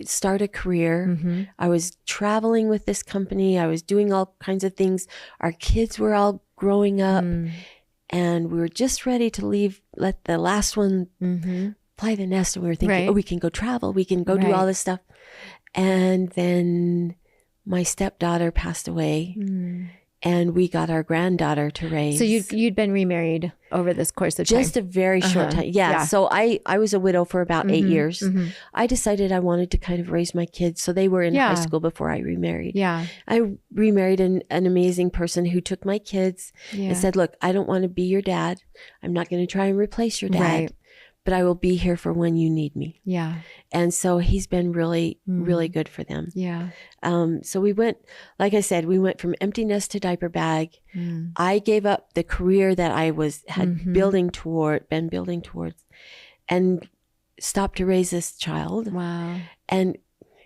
start a career. I was traveling with this company. I was doing all kinds of things. Our kids were all growing up and we were just ready to leave, let the last one fly the nest. And we were thinking, oh, we can go travel. We can go do all this stuff. And then my stepdaughter passed away. And we got our granddaughter to raise. So you'd been remarried over this course of time? Just a very short time. Yeah. So I was a widow for about 8 years. I decided I wanted to kind of raise my kids. So they were in high school before I remarried. Yeah. I remarried an amazing person who took my kids and said, "Look, I don't want to be your dad. I'm not going to try and replace your dad. But I will be here for when you need me." Yeah. And so he's been really, really good for them. Yeah. So we went, like I said, we went from empty nest to diaper bag. I gave up the career that I had been building towards, and stopped to raise this child. Wow. And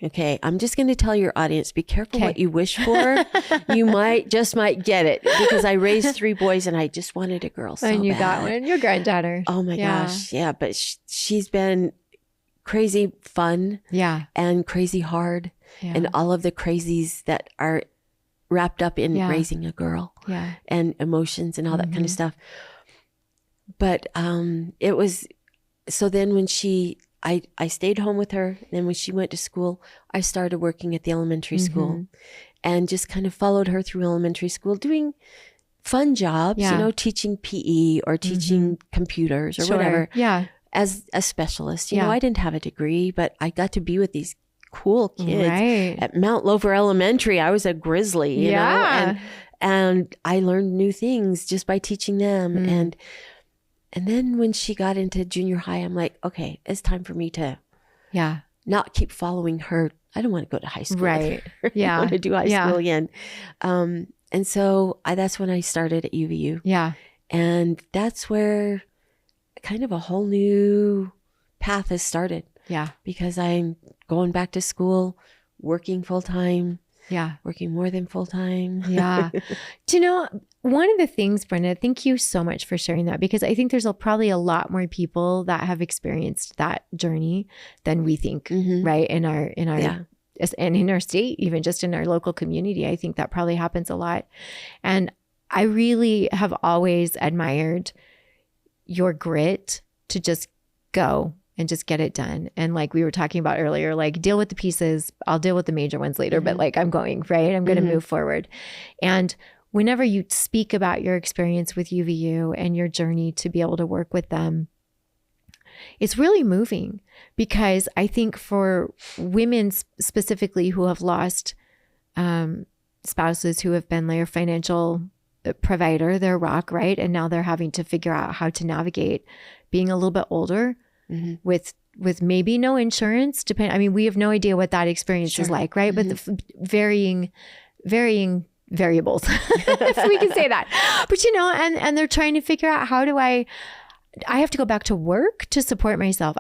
okay, I'm just going to tell your audience, be careful what you wish for. You might get it, because I raised 3 boys and I just wanted a girl so And you bad. got one, your granddaughter. Oh my gosh. Yeah. But she's been crazy fun and crazy hard. and all of the crazies that are wrapped up in raising a girl and emotions and all that kind of stuff. But it was, so then when I stayed home with her. Then when she went to school, I started working at the elementary school and just kind of followed her through elementary school, doing fun jobs, you know, teaching PE or teaching computers or whatever. Yeah. As a specialist, you know, I didn't have a degree, but I got to be with these cool kids at Mount Lover Elementary. I was a grizzly, you know, and I learned new things just by teaching them. And then when she got into junior high, I'm like, okay, it's time for me to not keep following her. I don't want to go to high school. Right. Yeah. I want to do high school again. And so that's when I started at UVU. Yeah. And that's where kind of a whole new path has started. Yeah. Because I'm going back to school, working full time. Yeah. Working more than full time. Yeah. Do you know, one of the things, Brenda, thank you so much for sharing that, because I think there's probably a lot more people that have experienced that journey than we think, right? In our and in our state, even just in our local community, I think that probably happens a lot. And I really have always admired your grit to just go and just get it done. And like we were talking about earlier, like deal with the pieces. I'll deal with the major ones later, but like I'm going, right? I'm going to move forward. And whenever you speak about your experience with UVU and your journey to be able to work with them, it's really moving, because I think for women specifically who have lost spouses who have been their financial provider, their rock, right? And now they're having to figure out how to navigate being a little bit older with maybe no insurance. I mean, we have no idea what that experience is like, right? But the varying variables, if we can say that. But you know, and they're trying to figure out, how do I have to go back to work to support myself.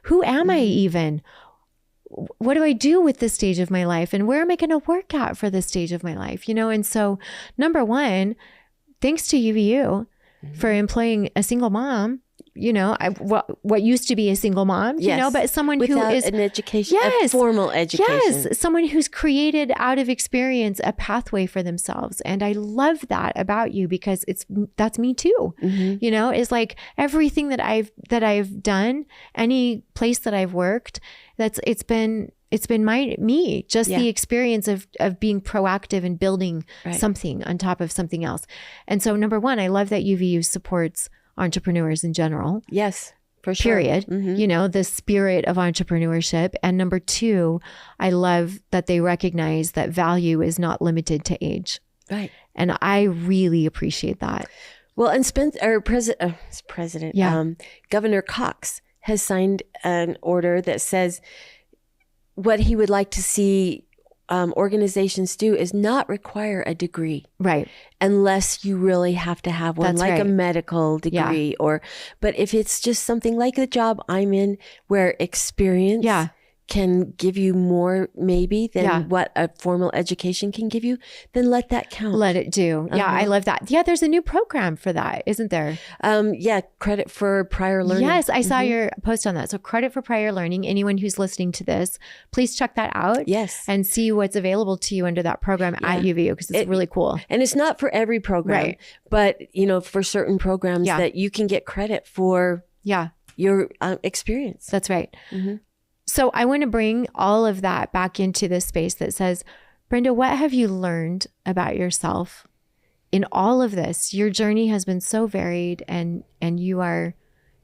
Who am I even? What do I do with this stage of my life? And where am I going to work at for this stage of my life? You know? And so number one, thanks to UVU for employing a single mom, you know, what used to be a single mom, you know, but someone without who is an education, a formal education. Yes. Someone who's created out of experience a pathway for themselves. And I love that about you, because that's me too. You know, it's like everything that I've done, any place that I've worked, it's been me, just the experience of being proactive and building something on top of something else. And so number one, I love that UVU supports entrepreneurs in general. Yes, for sure. Period. You know, the spirit of entrepreneurship. And number two, I love that they recognize that value is not limited to age. Right. And I really appreciate that. Well, and Governor Cox has signed an order that says what he would like to see organizations do is not require a degree, right? Unless you really have to have one. That's like a medical degree, but if it's just something like the job I'm in, where experience can give you more maybe than what a formal education can give you, then let that count. Let it do. Yeah, I love that. Yeah, there's a new program for that, isn't there? Credit for prior learning. Yes, I saw your post on that. So credit for prior learning. Anyone who's listening to this, please check that out. Yes. And see what's available to you under that program at UVU, because it's really cool. And it's not for every program, but you know, for certain programs that you can get credit for your experience. That's right. So I want to bring all of that back into this space that says, Brenda, what have you learned about yourself in all of this? Your journey has been so varied, and you are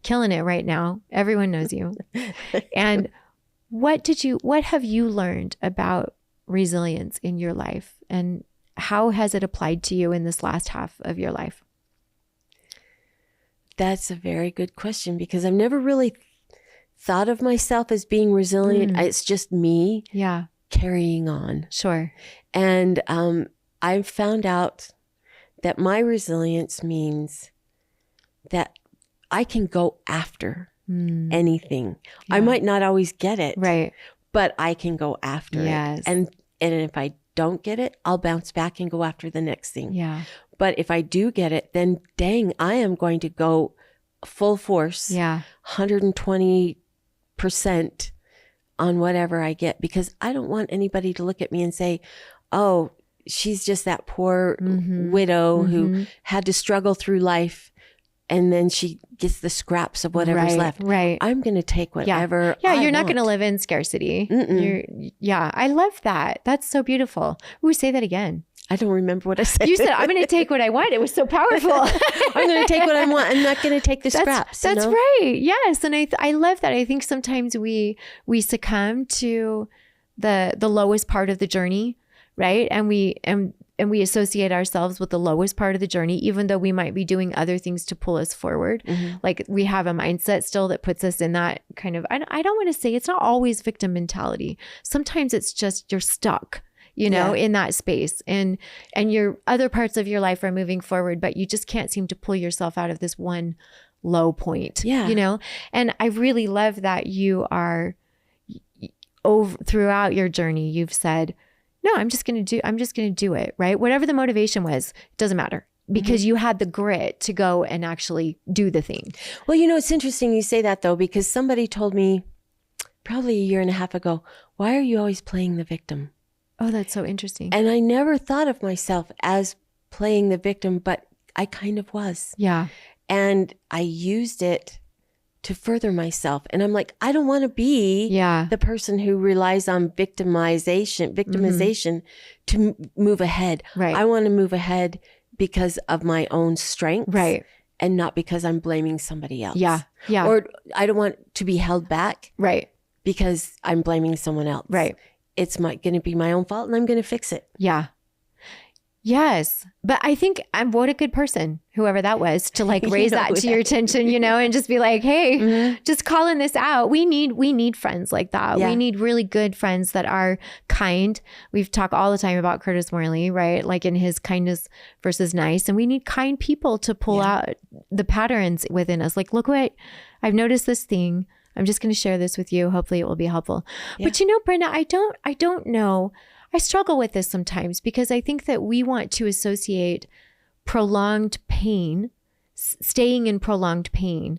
killing it right now. Everyone knows you. And what have you learned about resilience in your life, and how has it applied to you in this last half of your life? That's a very good question, because I've never really thought of myself as being resilient. It's just me carrying on. Sure. And I've found out that my resilience means that I can go after anything. I might not always get it, right? But I can go after it. And if I don't get it, I'll bounce back and go after the next thing. Yeah. But if I do get it, then dang, I am going to go full force. Yeah. 120% on whatever I get, because I don't want anybody to look at me and say, oh, she's just that poor widow who had to struggle through life, and then she gets the scraps of whatever's left. Right. I'm going to take whatever you're not going to live in scarcity. I love that. That's so beautiful. Ooh, say that again. I don't remember what I said. You said, I'm going to take what I want. It was so powerful. I'm going to take what I want. I'm not going to take the scraps. That's right. Yes. And I love that. I think sometimes we succumb to the lowest part of the journey, right? And we associate ourselves with the lowest part of the journey, even though we might be doing other things to pull us forward. Like we have a mindset still that puts us in that kind of, I don't want to say, it's not always victim mentality. Sometimes it's just you're stuck, in that space, and your other parts of your life are moving forward, but you just can't seem to pull yourself out of this one low point, And I really love that you are throughout your journey, you've said, no, I'm just going to do it, right? Whatever the motivation was, it doesn't matter, because you had the grit to go and actually do the thing. Well, it's interesting you say that though, because somebody told me probably a year and a half ago, why are you always playing the victim? Oh, that's so interesting. And I never thought of myself as playing the victim, but I kind of was. Yeah. And I used it to further myself. And I'm like, I don't want to be the person who relies on victimization to move ahead. Right. I want to move ahead because of my own strengths. Right. And not because I'm blaming somebody else. Yeah. Yeah. Or I don't want to be held back. Right. Because I'm blaming someone else. Right. It's going to be my own fault, and I'm going to fix it. Yeah. Yes. But I think what a good person, whoever that was, to raise that to your attention, and just be like, hey, just calling this out. We need friends like that. Yeah. We need really good friends that are kind. We've talked all the time about Curtis Morley, right? Like in his kindness versus nice. And we need kind people to pull out the patterns within us. Like, look what I've noticed this thing. I'm just going to share this with you. Hopefully it will be helpful. Yeah. But Brenda, I don't know. I struggle with this sometimes because I think that we want to associate prolonged pain, staying in prolonged pain,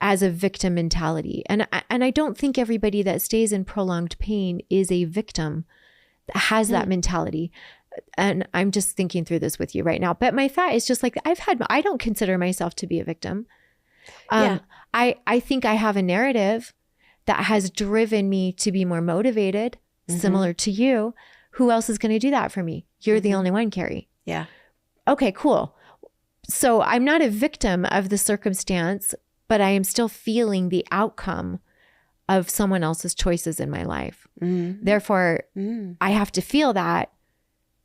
as a victim mentality. And I don't think everybody that stays in prolonged pain is a victim that has that mentality. And I'm just thinking through this with you right now. But my thought is just like, I don't consider myself to be a victim. I think I have a narrative that has driven me to be more motivated, similar to you. Who else is going to do that for me? You're the only one, Carrie. Yeah. Okay, cool. So I'm not a victim of the circumstance, but I am still feeling the outcome of someone else's choices in my life. Therefore, I have to feel that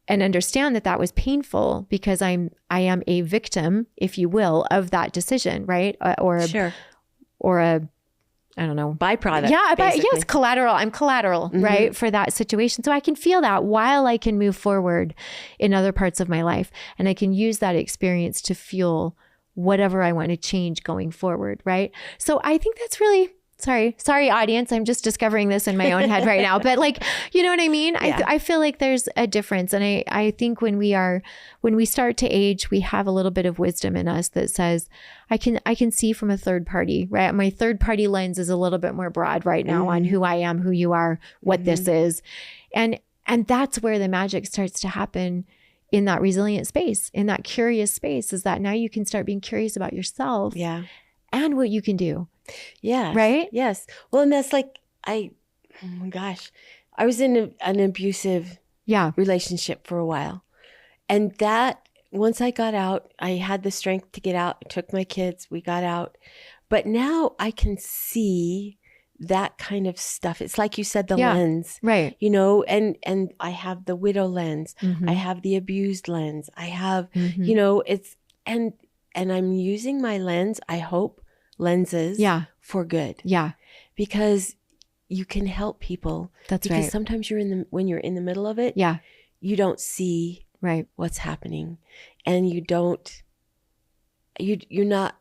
and understand that that was painful because I am a victim, if you will, of that decision, right? Or a I don't know, byproduct. Yeah, yes, collateral. I'm collateral, right, for that situation. So I can feel that while I can move forward in other parts of my life, and I can use that experience to fuel whatever I want to change going forward, right? So I think that's really sorry, audience. I'm just discovering this in my own head right now, but you know what I mean? Yeah. I feel like there's a difference, and I think when we start to age, we have a little bit of wisdom in us that says, I can see from a third party, right? My third party lens is a little bit more broad right now on who I am, who you are, what this is. And that's where the magic starts to happen in that resilient space, in that curious space, is that now you can start being curious about yourself and what you can do. Yeah. Right? Yes. Well, and that's oh my gosh, I was in an abusive relationship for a while. And that once I got out, I had the strength to get out. I took my kids, we got out. But now I can see that kind of stuff. It's like you said, the lens, right? And I have the widow lens. I have the abused lens. I have, it's, and I'm using my lens, I hope, lenses for good. Yeah. Because you can help people. That's right. Because sometimes when you're in the middle of it, you don't see what's happening. And you're not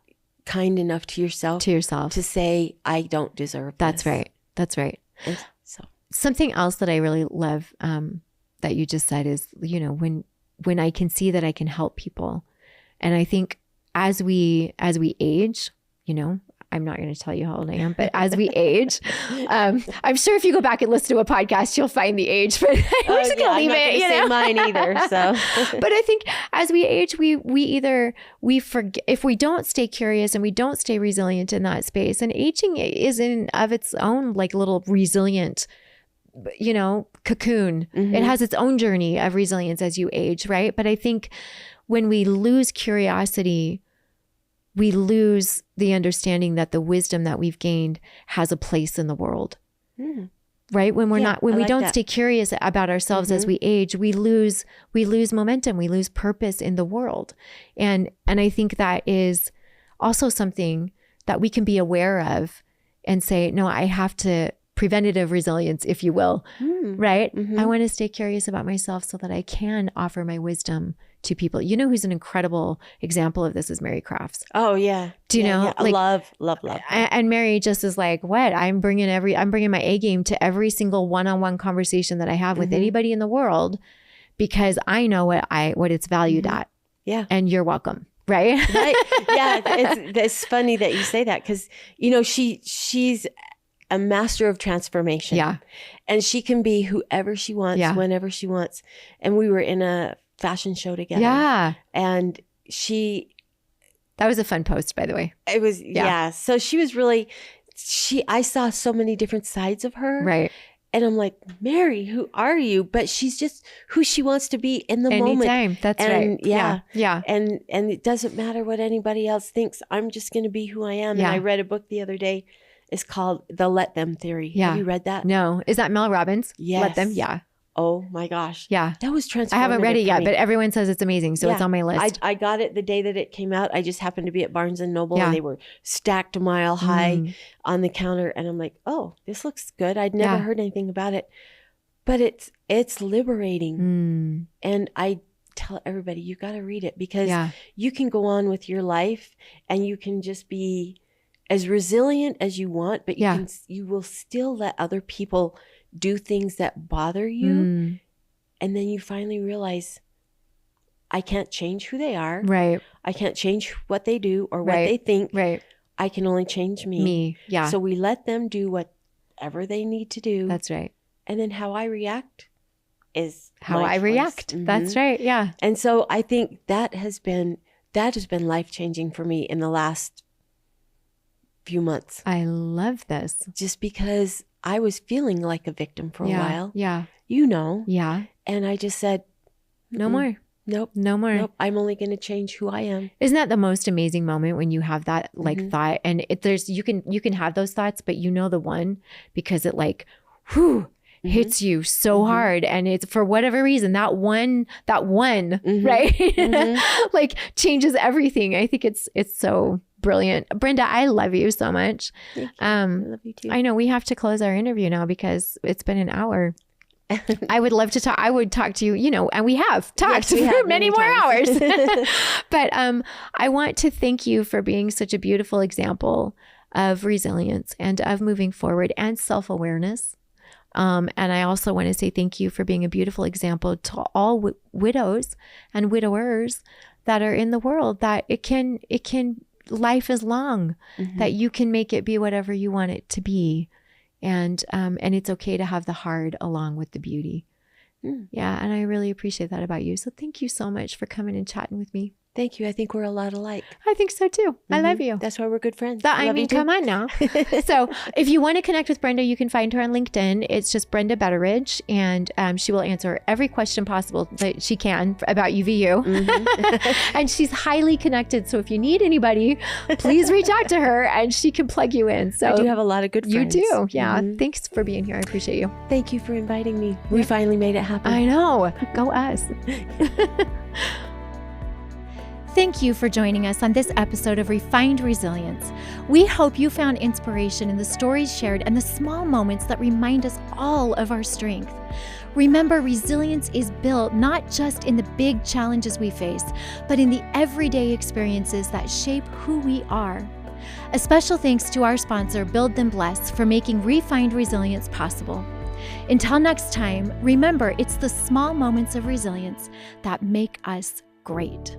kind enough to yourself to say, I don't deserve this. That's right. And so something else that I really love that you just said is, when I can see that I can help people. And I think as we age, I'm not going to tell you how old I am, but as we age, I'm sure if you go back and listen to a podcast, you'll find the age, but we're just going to leave it. You know, mine either. So, but I think as we age, we forget, if we don't stay curious and we don't stay resilient in that space, and aging is in of its own like little resilient, you know, cocoon. It has its own journey of resilience as you age, right? But I think when we lose curiosity, we lose the understanding that the wisdom that we've gained has a place in the world, right? When we don't stay curious about ourselves as we age, we lose momentum, we lose purpose in the world. And I think that is also something that we can be aware of and say, no, I have to preventative resilience, if you will, right? I want to stay curious about myself so that I can offer my wisdom to people. You know who's an incredible example of this is Mary Crafts. Oh yeah. Do you know? Yeah. Like, love. And Mary just is like, what? I'm bringing my A game to every single one-on-one conversation that I have with anybody in the world, because I know what it's valued at. Yeah. And you're welcome. Right. Right. Yeah. It's funny that you say that, because, you know, she's a master of transformation. Yeah. And she can be whoever she wants, whenever she wants. And we were in a fashion show together. Yeah. And that was a fun post, by the way. It was, So she was really, I saw so many different sides of her. Right. And I'm like, Mary, who are you? But she's just who she wants to be in the moment. Anytime. That's right. Yeah. And it doesn't matter what anybody else thinks. I'm just going to be who I am. Yeah. And I read a book the other day. It's called The Let Them Theory. Yeah. Have you read that? No. Is that Mel Robbins? Yes. Let Them? Yeah. Oh my gosh. Yeah. That was transformative. I haven't read it yet, but everyone says it's amazing. So it's on my list. I got it the day that it came out. I just happened to be at Barnes & Noble and they were stacked a mile high on the counter. And I'm like, oh, this looks good. I'd never heard anything about it. But it's liberating. And I tell everybody, you got to read it, because you can go on with your life and you can just be as resilient as you want, but you will still let other people do things that bother you. And then you finally realize, I can't change who they are. Right. I can't change what they do or what they think. Right. I can only change me. Yeah. So we let them do whatever they need to do. That's right. And then how I react is how I react. That's right. Yeah. And so I think that has been life-changing for me in the last few months. I love this. Just because I was feeling like a victim for a while. Yeah. You know. Yeah. And I just said, no more. Nope. No more. Nope. I'm only going to change who I am. Isn't that the most amazing moment when you have that thought? And you can have those thoughts, but you know the one, because it like, hits you so hard, and it's for whatever reason that one right like changes everything. I think it's so brilliant. Brenda, I love you so much. Thank you. I love you too. I know we have to close our interview now because it's been an hour. I would love to talk. I would talk to you, you know, and we have talked for many more hours. But I want to thank you for being such a beautiful example of resilience and of moving forward and self-awareness. And I also want to say thank you for being a beautiful example to all widows and widowers that are in the world, that it can life is long, that you can make it be whatever you want it to be. And it's okay to have the hard along with the beauty. Yeah. And I really appreciate that about you. So thank you so much for coming and chatting with me. Thank you. I think we're a lot alike. I think so too. I love you. That's why we're good friends. Come on now. So if you want to connect with Brenda, you can find her on LinkedIn. It's just Brenda Betteridge, and she will answer every question possible that she can about UVU. And she's highly connected. So if you need anybody, please reach out to her and she can plug you in. So I do have a lot of good friends. You do. Yeah. Thanks for being here. I appreciate you. Thank you for inviting me. We finally made it happen. I know. Go us. Thank you for joining us on this episode of Refined Resilience. We hope you found inspiration in the stories shared and the small moments that remind us all of our strength. Remember, resilience is built not just in the big challenges we face, but in the everyday experiences that shape who we are. A special thanks to our sponsor, Build Them Bless, for making Refined Resilience possible. Until next time, remember, it's the small moments of resilience that make us great.